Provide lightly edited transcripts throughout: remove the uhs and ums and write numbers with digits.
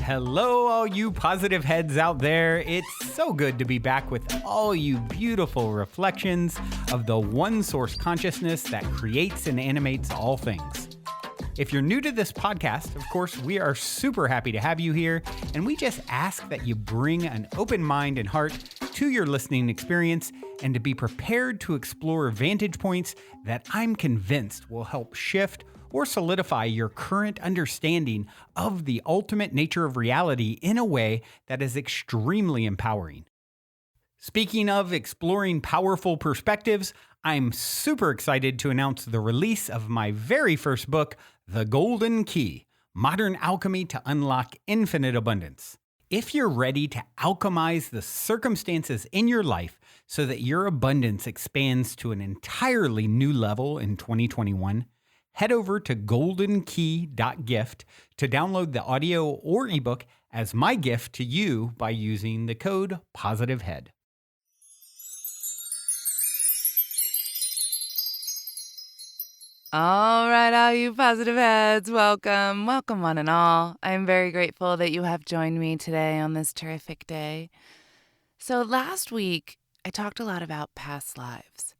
Hello, all you positive heads out there. It's so good to be back with all you beautiful reflections of the one source consciousness that creates and animates all things. If you're new to this podcast, of course, we are super happy to have you here, and we just ask that you bring an open mind and heart to your listening experience and to be prepared to explore vantage points that I'm convinced will help shift or solidify your current understanding of the ultimate nature of reality in a way that is extremely empowering. Speaking of exploring powerful perspectives, I'm super excited to announce the release of my very first book, The Golden Key: Modern Alchemy to Unlock Infinite Abundance. If you're ready to alchemize the circumstances in your life so that your abundance expands to an entirely new level in 2021, head over to goldenkey.gift to download the audio or ebook as my gift to you by using the code POSITIVEHEAD. All right, all you positive heads, welcome one and all. I'm very grateful that you have joined me today on this terrific day. So last week, I talked a lot about past lives,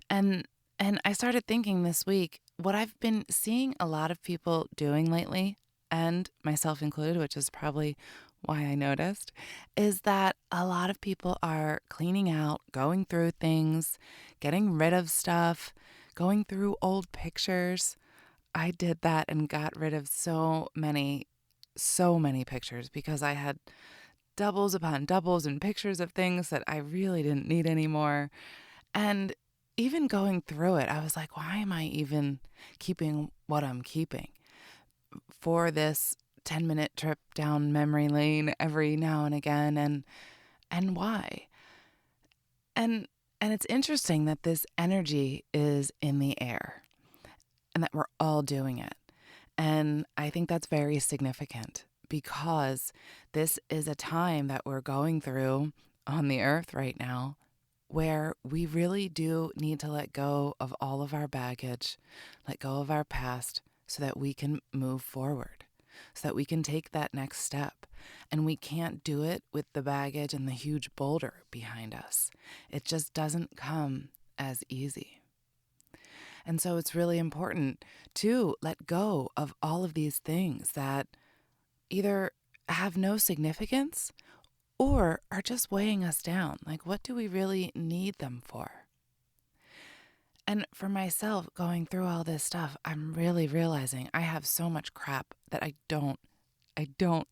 and I started thinking this week, what I've been seeing a lot of people doing lately, and myself included, which is probably why I noticed, is that a lot of people are cleaning out, going through things, getting rid of stuff, going through old pictures. I did that and got rid of so many pictures because I had doubles upon doubles and pictures of things that I really didn't need anymore. And even going through it, I was like, why am I even keeping what I'm keeping for this 10-minute trip down memory lane every now and again? And why? And it's interesting that this energy is in the air and that we're all doing it. And I think that's very significant because this is a time that we're going through on the earth right now where we really do need to let go of all of our baggage, let go of our past so that we can move forward, so that we can take that next step. And we can't do it with the baggage and the huge boulder behind us. It just doesn't come as easy. And so it's really important to let go of all of these things that either have no significance or are just weighing us down. Like, what do we really need them for? And for myself, going through all this stuff, I'm really realizing I have so much crap that I don't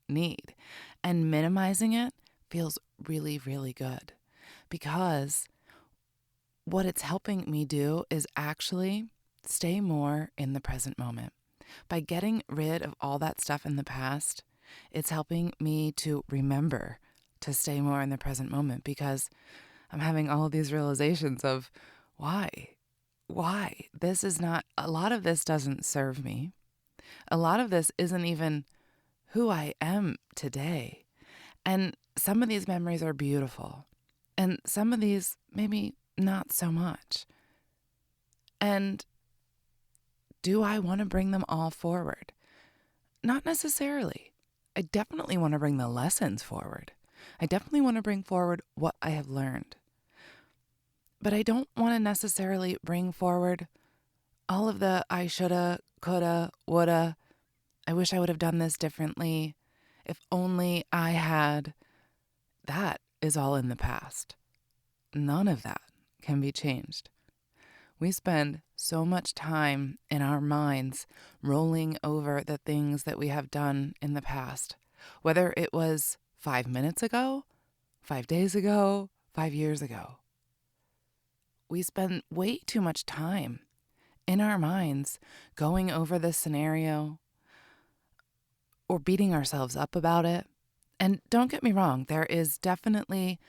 need. And minimizing it feels really, really good because what it's helping me do is actually stay more in the present moment. By getting rid of all that stuff in the past, it's helping me to remember to stay more in the present moment because I'm having all these realizations of why this is not, a lot of this doesn't serve me. A lot of this isn't even who I am today. And some of these memories are beautiful. And some of these maybe not so much. And do I want to bring them all forward? Not necessarily. I definitely want to bring the lessons forward. I definitely want to bring forward what I have learned. But I don't want to necessarily bring forward all of the I shoulda, coulda, woulda, I wish I would have done this differently. If only I had. That is all in the past. None of that can be changed. We spend so much time in our minds rolling over the things that we have done in the past, whether it was 5 minutes ago, 5 days ago, 5 years ago. We spend way too much time in our minds going over this scenario or beating ourselves up about it. And don't get me wrong, there is definitely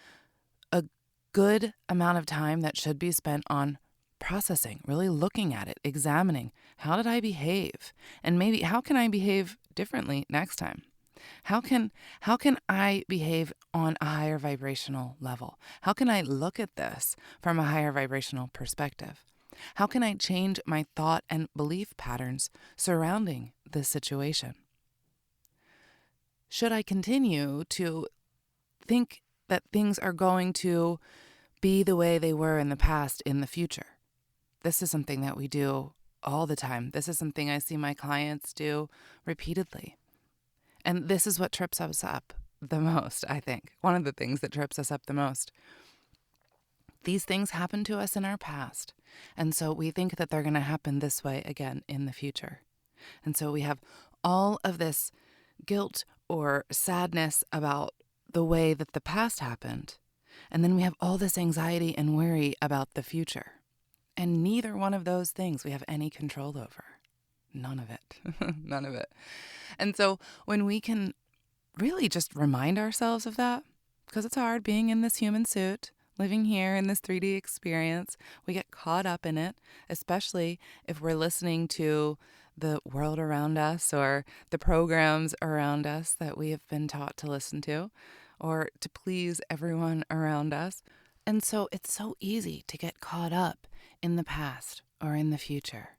a good amount of time that should be spent on processing, really looking at it, examining, how did I behave? And maybe how can I behave differently next time? How can I behave on a higher vibrational level? How can I look at this from a higher vibrational perspective? How can I change my thought and belief patterns surrounding this situation? should I continue to think that things are going to be the way they were in the past in the future? This is something that we do all the time. This is something I see my clients do repeatedly. And this is what trips us up the most, I think. One of the things that trips us up the most. These things happen to us in our past. And so we think that they're going to happen this way again in the future. And so we have all of this guilt or sadness about the way that the past happened. And then we have all this anxiety and worry about the future. And neither one of those things we have any control over. None of it. None of it. And so when we can really just remind ourselves of that, because it's hard being in this human suit, living here in this 3D experience, we get caught up in it, especially if we're listening to the world around us or the programs around us that we have been taught to listen to or to please everyone around us. And so it's so easy to get caught up in the past or in the future.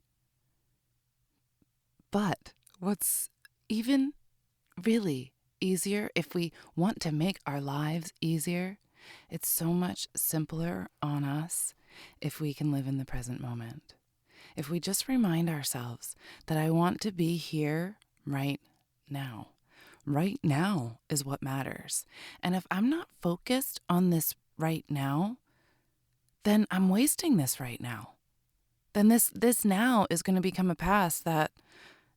But what's even really easier, if we want to make our lives easier, it's so much simpler on us if we can live in the present moment. If we just remind ourselves that I want to be here right now. Right now is what matters. And if I'm not focused on this right now, then I'm wasting this right now. Then this now is going to become a past that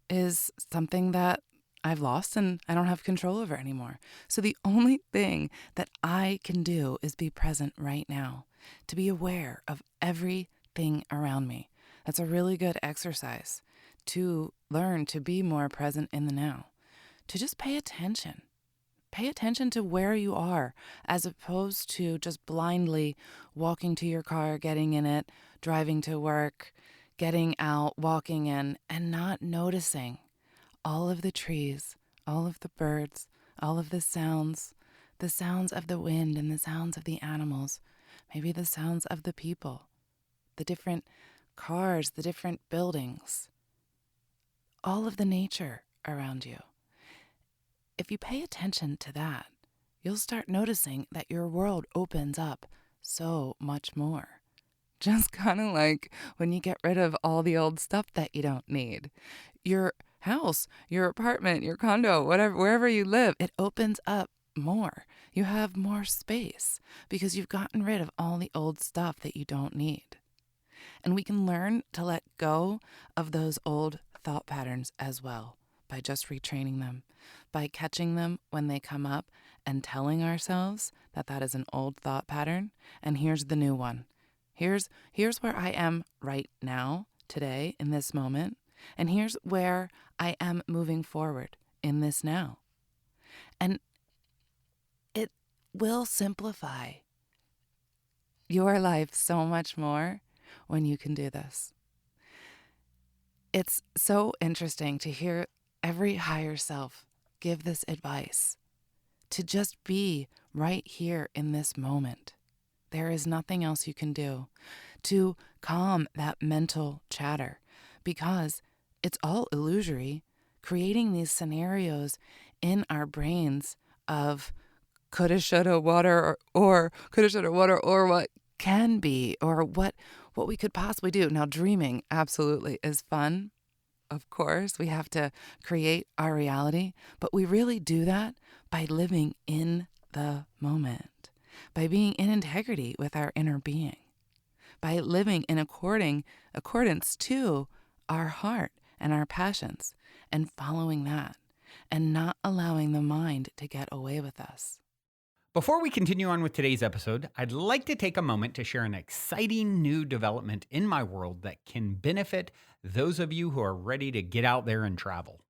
is something that I've lost and I don't have control over anymore. So the only thing that I can do is be present right now, to be aware of everything around me. That's a really good exercise to learn to be more present in the now, to just pay attention. Pay attention to where you are, as opposed to just blindly walking to your car, getting in it, driving to work, getting out, walking in, and not noticing all of the trees, all of the birds, all of the sounds of the wind and the sounds of the animals, maybe the sounds of the people, the different cars, the different buildings, all of the nature around you. If you pay attention to that, you'll start noticing that your world opens up so much more. Just kind of like when you get rid of all the old stuff that you don't need. Your house, your apartment, your condo, whatever, wherever you live, it opens up more. You have more space because you've gotten rid of all the old stuff that you don't need. And we can learn to let go of those old thought patterns as well by just retraining them, by catching them when they come up and telling ourselves that that is an old thought pattern and here's the new one. Here's where I am right now, today, in this moment, and here's where I am moving forward in this now. And it will simplify your life so much more when you can do this. It's so interesting to hear every higher self give this advice, to just be right here in this moment. There is nothing else you can do to calm that mental chatter because it's all illusory, creating these scenarios in our brains of coulda, shoulda, woulda, or coulda, shoulda, woulda, or what can be, or what we could possibly do. Now, dreaming absolutely is fun. Of course, we have to create our reality, but we really do that by living in the moment, by being in integrity with our inner being, by living in accordance to our heart and our passions and following that and not allowing the mind to get away with us. Before we continue on with today's episode, I'd like to take a moment to share an exciting new development in my world that can benefit those of you who are ready to get out there and travel.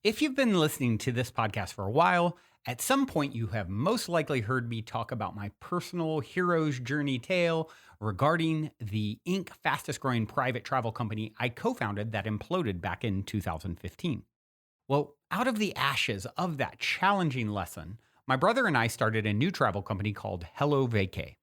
If you've been listening to this podcast for a while, at some point you have most likely heard me talk about my personal hero's journey tale regarding the Inc. fastest growing private travel company I co-founded that imploded back in 2015. Well, out of the ashes of that challenging lesson, my brother and I started a new travel company called Hello Vacay.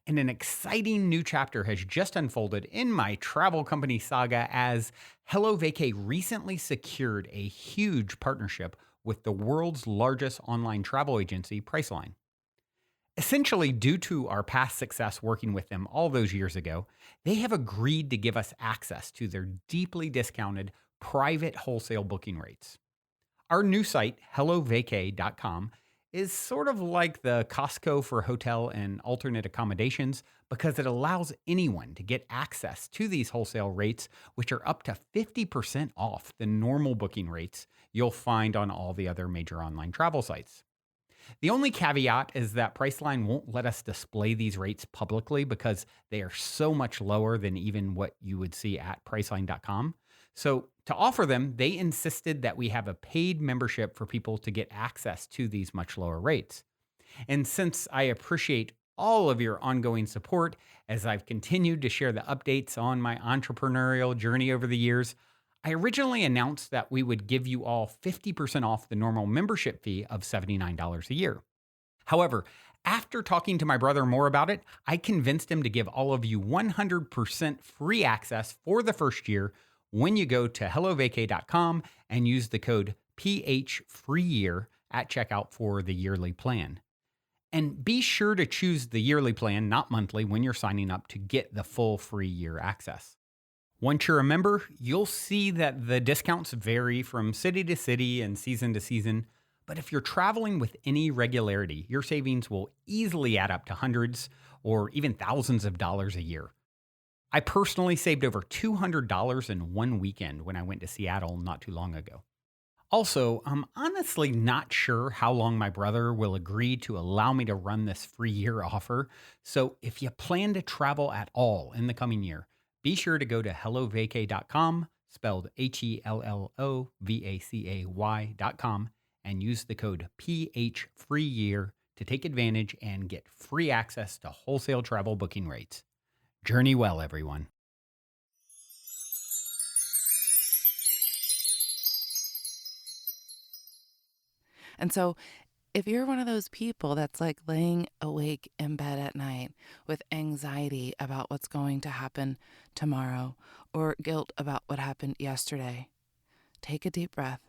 And an exciting new chapter has just unfolded in my travel company saga as Hello Vacay recently secured a huge partnership with the world's largest online travel agency, Priceline. Essentially, due to our past success working with them all those years ago, they have agreed to give us access to their deeply discounted private wholesale booking rates. Our new site, hellovacay.com, is sort of like the Costco for hotel and alternate accommodations because it allows anyone to get access to these wholesale rates, which are up to 50% off the normal booking rates you'll find on all the other major online travel sites. The only caveat is that Priceline won't let us display these rates publicly because they are so much lower than even what you would see at Priceline.com. So, to offer them, they insisted that we have a paid membership for people to get access to these much lower rates. And since I appreciate all of your ongoing support as I've continued to share the updates on my entrepreneurial journey over the years, I originally announced that we would give you all 50% off the normal membership fee of $79 a year. However, after talking to my brother more about it, I convinced him to give all of you 100% free access for the first year when you go to hellovacay.com and use the code PHFreeYear at checkout for the yearly plan. And be sure to choose the yearly plan, not monthly, when you're signing up to get the full free year access. Once you're a member, you'll see that the discounts vary from city to city and season to season. But if you're traveling with any regularity, your savings will easily add up to hundreds or even thousands of dollars a year. I personally saved over $200 in one weekend when I went to Seattle not too long ago. Also, I'm honestly not sure how long my brother will agree to allow me to run this free year offer. So if you plan to travel at all in the coming year, be sure to go to hellovacay.com, spelled HELLOVACAY.com, and use the code PHFreeYear to take advantage and get free access to wholesale travel booking rates. Journey well, everyone. And so, if you're one of those people that's like laying awake in bed at night with anxiety about what's going to happen tomorrow or guilt about what happened yesterday, take a deep breath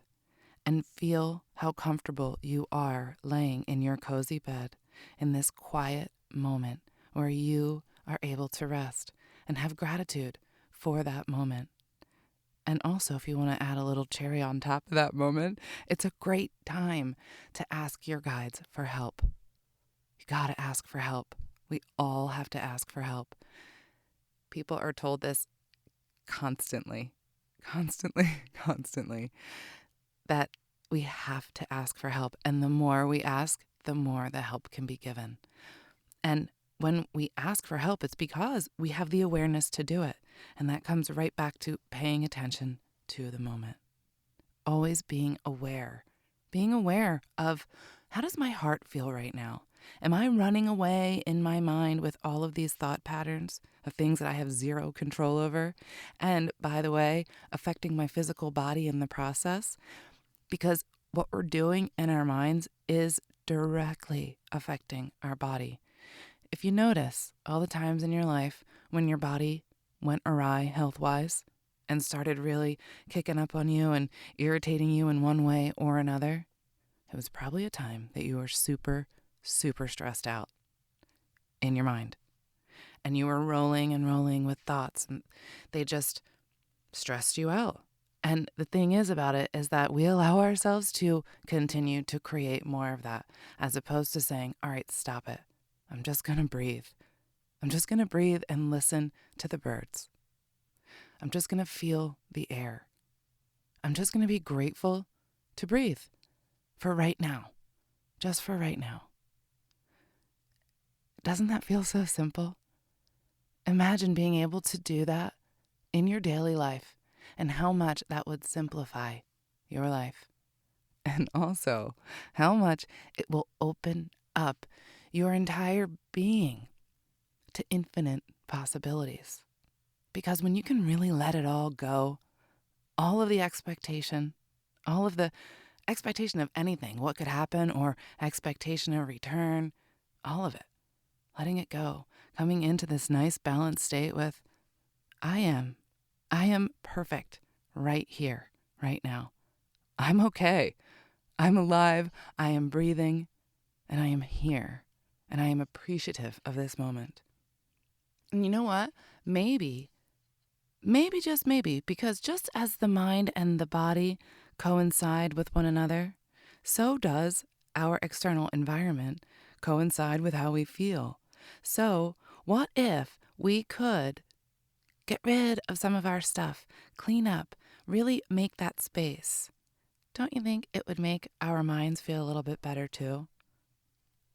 and feel how comfortable you are laying in your cozy bed in this quiet moment where you are able to rest and have gratitude for that moment. And also, if you want to add a little cherry on top of that moment, it's a great time to ask your guides for help. You got to ask for help. We all have to ask for help. People are told this constantly, that we have to ask for help. And the more we ask, the more the help can be given. And when we ask for help, it's because we have the awareness to do it. And that comes right back to paying attention to the moment. Always being aware of, how does my heart feel right now? Am I running away in my mind with all of these thought patterns of things that I have zero control over? And by the way, affecting my physical body in the process? Because what we're doing in our minds is directly affecting our body. If you notice all the times in your life when your body went awry health-wise and started really kicking up on you and irritating you in one way or another, it was probably a time that you were super, super stressed out in your mind. And you were rolling and rolling with thoughts, and they just stressed you out. And the thing is about it is that we allow ourselves to continue to create more of that, as opposed to saying, all right, stop it. I'm just going to breathe. I'm just going to breathe and listen to the birds. I'm just going to feel the air. I'm just going to be grateful to breathe for right now, just for right now. Doesn't that feel so simple? Imagine being able to do that in your daily life and how much that would simplify your life. And also how much it will open up your entire being to infinite possibilities. Because when you can really let it all go, all of the expectation of anything, what could happen, or expectation of return, all of it, letting it go, coming into this nice balanced state with, I am perfect right here, right now. I'm okay. I'm alive, I am breathing, and I am here, and I am appreciative of this moment. And you know what? Maybe, just maybe, because just as the mind and the body coincide with one another, so does our external environment coincide with how we feel. So, what if we could get rid of some of our stuff, clean up, really make that space? Don't you think it would make our minds feel a little bit better too?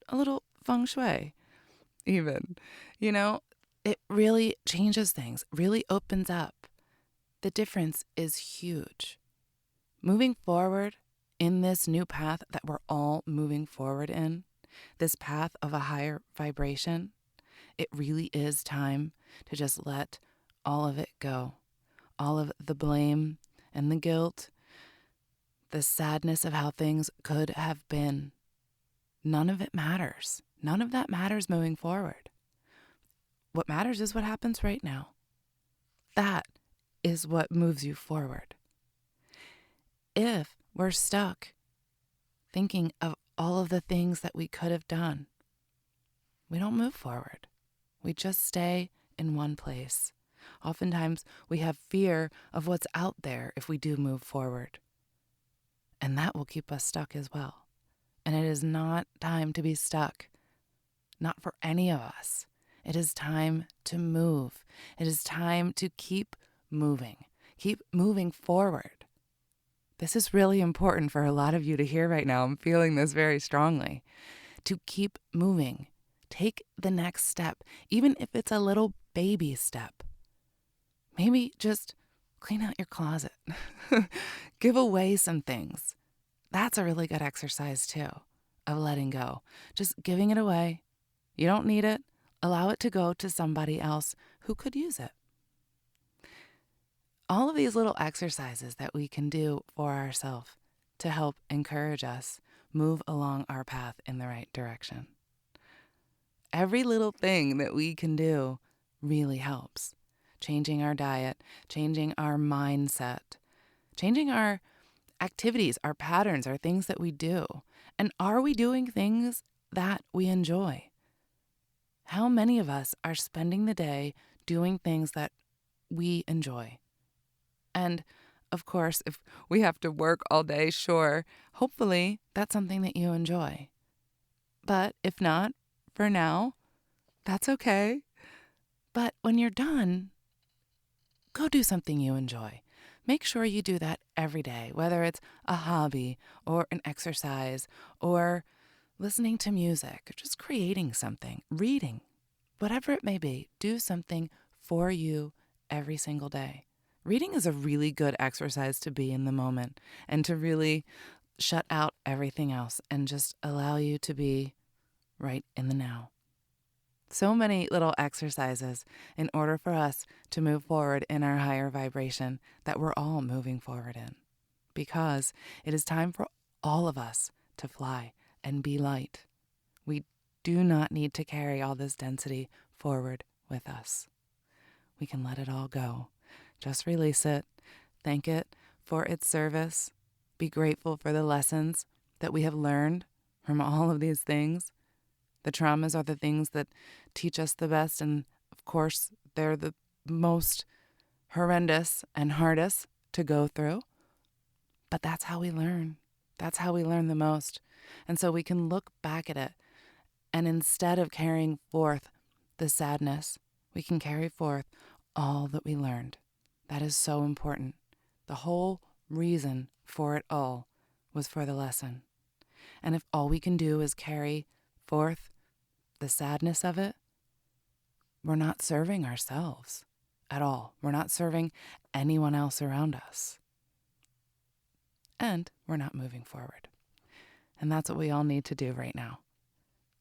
A little feng shui, even. You know, it really changes things, really opens up. The difference is huge. Moving forward in this new path that we're all moving forward in, this path of a higher vibration, it really is time to just let all of it go. All of the blame and the guilt, the sadness of how things could have been. None of it matters. None of that matters moving forward. What matters is what happens right now. That is what moves you forward. If we're stuck thinking of all of the things that we could have done, we don't move forward. We just stay in one place. Oftentimes, we have fear of what's out there if we do move forward. And that will keep us stuck as well. And it is not time to be stuck. Not for any of us. It is time to move. It is time to keep moving. Keep moving forward. This is really important for a lot of you to hear right now. I'm feeling this very strongly. To keep moving. Take the next step, even if it's a little baby step. Maybe just clean out your closet. Give away some things. That's a really good exercise too, of letting go. Just giving it away. You don't need it. Allow it to go to somebody else who could use it. All of these little exercises that we can do for ourselves to help encourage us move along our path in the right direction. Every little thing that we can do really helps. Changing our diet, changing our mindset, changing our activities, our patterns, our things that we do. And are we doing things that we enjoy? How many of us are spending the day doing things that we enjoy? And of course, if we have to work all day, sure, hopefully that's something that you enjoy. But if not, for now, that's okay. But when you're done, go do something you enjoy. Make sure you do that every day, whether it's a hobby or an exercise or listening to music or just creating something, reading, whatever it may be. Do something for you every single day. Reading is a really good exercise to be in the moment and to really shut out everything else and just allow you to be right in the now. So many little exercises in order for us to move forward in our higher vibration that we're all moving forward in. Because it is time for all of us to fly and be light. We do not need to carry all this density forward with us. We can let it all go. Just release it. Thank it for its service. Be grateful for the lessons that we have learned from all of these things. The traumas are the things that teach us the best, and of course, they're the most horrendous and hardest to go through. But that's how we learn. That's how we learn the most. And so we can look back at it, and instead of carrying forth the sadness, we can carry forth all that we learned. That is so important. The whole reason for it all was for the lesson. And if all we can do is carry forth the sadness of it, we're not serving ourselves at all. We're not serving anyone else around us. And we're not moving forward. And that's what we all need to do right now.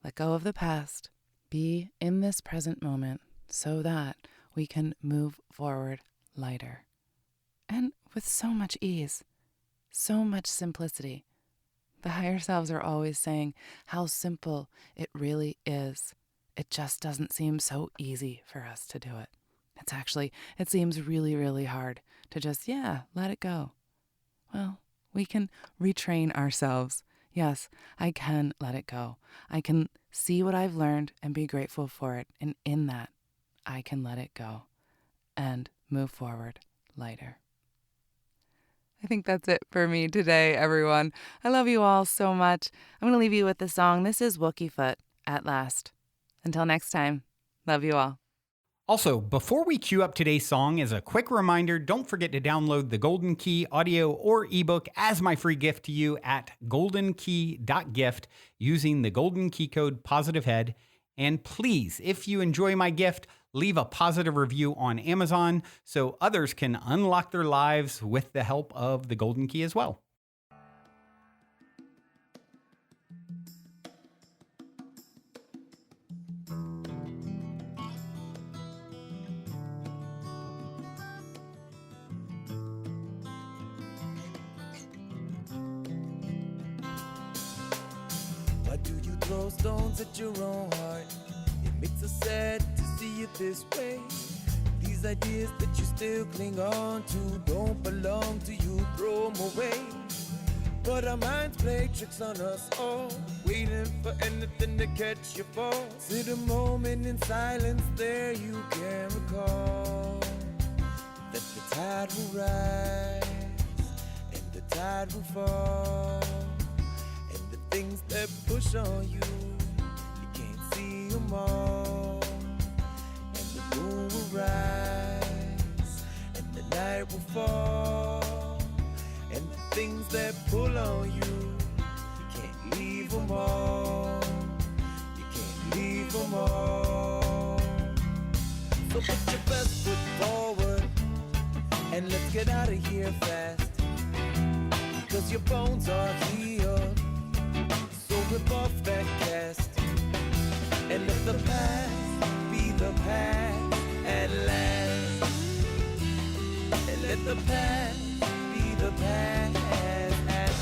Let go of the past. Be in this present moment so that we can move forward lighter. And with so much ease, so much simplicity. The higher selves are always saying how simple it really is. It just doesn't seem so easy for us to do it. It seems really, really hard to just, let it go. Well, We can retrain ourselves. Yes, I can let it go. I can see what I've learned and be grateful for it. And in that, I can let it go and move forward lighter. I think that's it for me today, everyone. I love you all so much. I'm going to leave you with the song. This is Wookiefoot, At Last. Until next time, love you all. Also, before we cue up today's song, as a quick reminder, don't forget to download the Golden Key audio or ebook as my free gift to you at goldenkey.gift using the Golden Key code POSITIVEHEAD. And please, if you enjoy my gift, leave a positive review on Amazon so others can unlock their lives with the help of the Golden Key as well. Why do you throw stones at your own heart? It makes us sad to see it this way. These ideas that you still cling on to don't belong to you, throw them away. But our minds play tricks on us all, waiting for anything to catch your fall. Sit a moment in silence, there you can recall that the tide will rise and the tide will fall. Things that push on you, you can't see them all. And the moon will rise, and the night will fall. And the things that pull on you, you can't leave them all. You can't leave them all. So put your best foot forward, and let's get out of here fast. Cause your bones are healed. Rip off that cast and let the past be the past at last. And let the past be the past at last.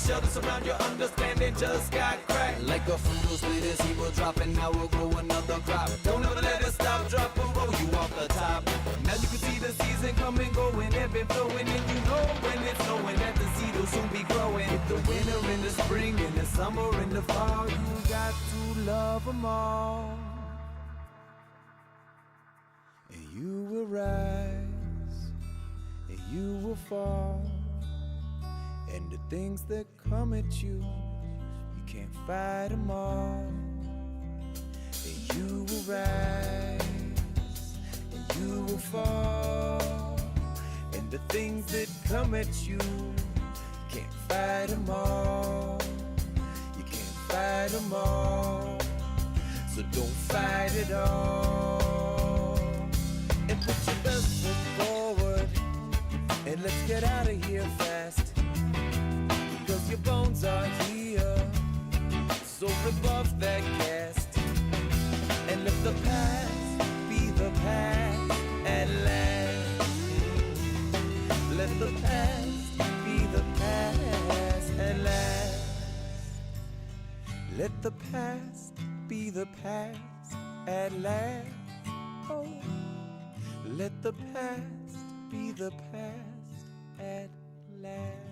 Shelters around your understanding just got cracked. Like a fruit will split his he will drop and now we'll grow another crop. Don't ever let it stop, drop and roll you off the top. Now you can see the season coming, going, ebb and flowing, and you know when it's snowing that the seed will soon be growing. With the winter and the spring and the summer and the fall, You got to love them all. And you will rise and you will fall. And the things that come at you, you can't fight them all. And you will rise, and you will fall. And the things that come at you, you can't fight them all. You can't fight them all. So don't fight it all. And put your best foot forward, and let's get out of here fast. Cause your bones are here. So rip off that cast and let the past be the past at last. Let the past be the past at last. Let the past be the past at last. Oh, let the past be the past at last.